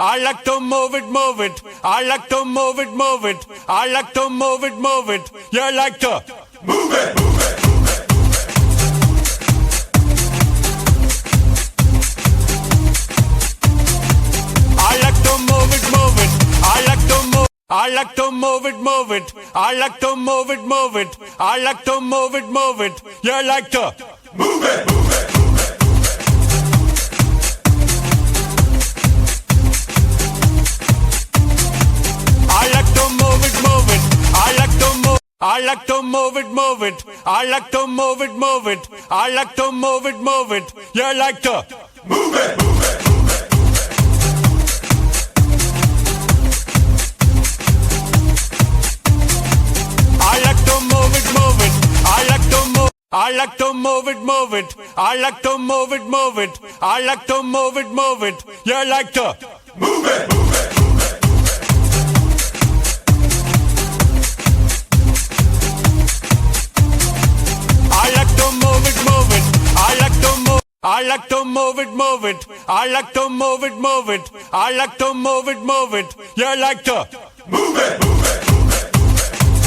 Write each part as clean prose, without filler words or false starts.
I like to move it, move it. I like to move it, move it. I like to move it, move it. You like to move it, move it, move it. I like to move it, move it. I like to move. I like to move it, move it. I like to move it, move it. I like to move it, move it. You like to move it, move it, move it. I like to move it, move it. I like to move. I like to move it, move it. I like to move it, move it. I like to move it, move it. You like to move it, move it, move it. I like to move it, move it. I like to move. I like to move it, move it. I like to move it, move it. I like to move it, move it. You like to move it, move it, move it. I like to move it, move it. I like to move. I like to move it, move it. I like to move it, move it. I like to move it, move it. You like to move it, move it, move it.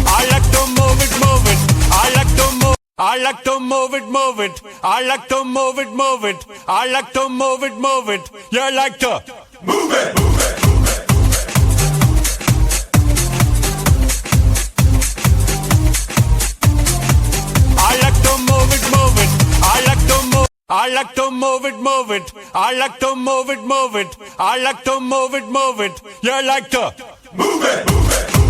I like to move it, move it. I like to move. I like to move it, move it. I like to move it, move it. I like to move it, move it. You like to move it, move it, move it. I like to move it, move it. I like to move. I like to move it, move it. I like to move it, move it. I like to move it, move it. You like to move it, move it, move it.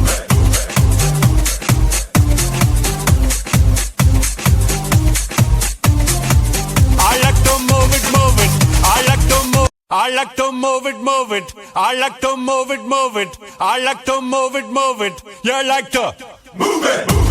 I like to move it, move it. I like to move. I like to move it, move it. I like to move it, move it. I like to move it, move it. You like to move it, move it.